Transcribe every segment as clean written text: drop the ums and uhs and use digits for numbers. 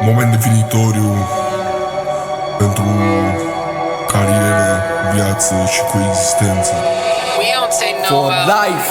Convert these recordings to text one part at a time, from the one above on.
Moment definitoriu pentru carieră, viață și coexistență. For life.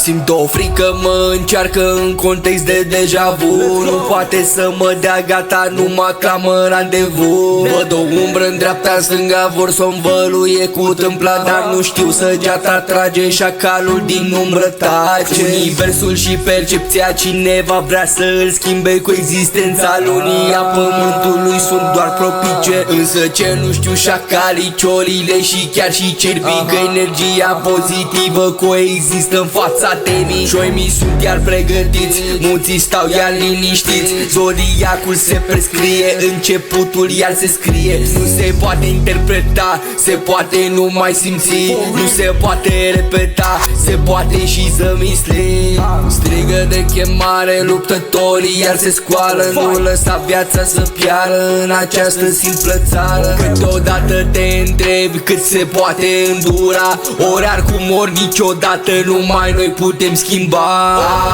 Simt o frică, mă încearcă în context de deja vu. Nu poate să mă dea gata, nu mă clamă randevu. Văd o umbră în dreapta, în stânga, vor să-o învăluie cu tâmpla, dar nu știu săgeata trage, șacalul din umbră tace. Universul și percepția, cineva vrea să îl schimbe cu existența lunii. A pământului sunt doar propice, însă ce nu știu șacalii, ciolile și chiar și cerbii, că energia pozitivă coexistă în fața temii. Șoimii sunt iar pregătiți, munții stau iar liniștiți. Zodiacul se prescrie, începutul iar se scrie. Nu se poate interpreta, se poate numai simți. Nu se poate repeta, se poate și zămisli. Strigă de chemare luptătorii iar se scoală. Nu lăsa viața să piară în această simplă țară. Câteodată te întrebi cât se poate îndura, ori ar cum ori niciodată numai noi putem schimba.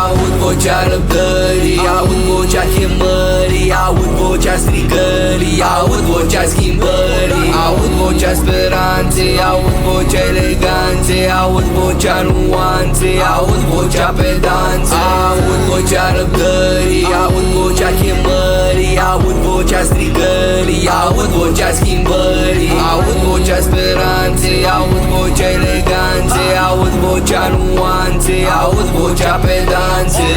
Aud vocea răbdării, aud vocea chemării, aud vocea strigării, aud vocea schimbării, aud vocea speranței, aud vocea eleganței, aud vocea nuanței, aud vocea pedanței. Aud vocea răbdării, aud vocea chemării, aud vocea strigării, aud vocea schimbării, aud vocea speranței, aud vocea eleganței, aud vocea nuanței, aud vocea pedanței.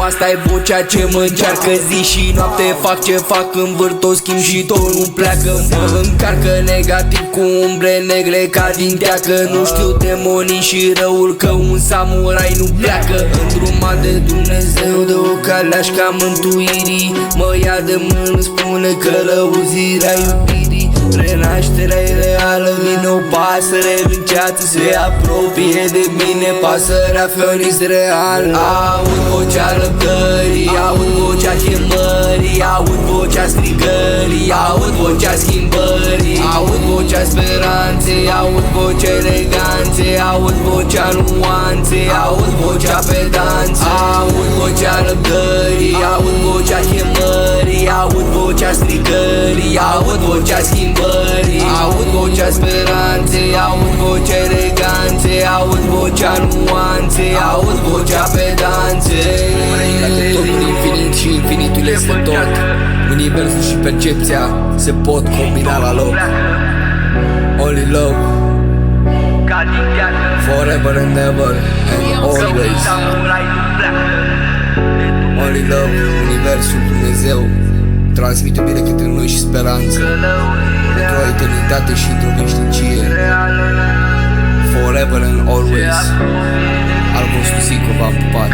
Asta e vocea ce mă încearcă zi și noapte. Fac ce fac, învârt o schimb și tot nu pleacă. Mă încarcă negativ cu umbre negre ca din teacă. Nu știu demonii și răul, că un samurai nu pleacă. Îndrumat de Dumnezeu de o caleașca mântuirii, mă ia de mână, spune călăuzirea iubirii. Renașterea e reală, vine o pasăre în ceață, se apropie de mine, pasărea Phoenix real. Aud vocea răbdării, aud vocea chemării, aud vocea strigării, aud vocea schimbării, aud vocea speranței, aud vocea eleganței, aud vocea nuanței, aud vocea pedanței. Aud vocea răbdării, aud vocea chemării, aud vocea strigării, aud vocea schimbării, aud vocea speranței, aud vocea eleganței, aud vocea nuanței, aud vocea pedanței. Dacă totul e infinit și infinitul este tot, universul și percepția se pot combina la loc. Only love, forever and ever and always. Only love, universul, Dumnezeu transmite iubire către noi și speranță pentru o eternitate și într-o veșnicie. Forever and always. Al vostru Zico v-am pupat.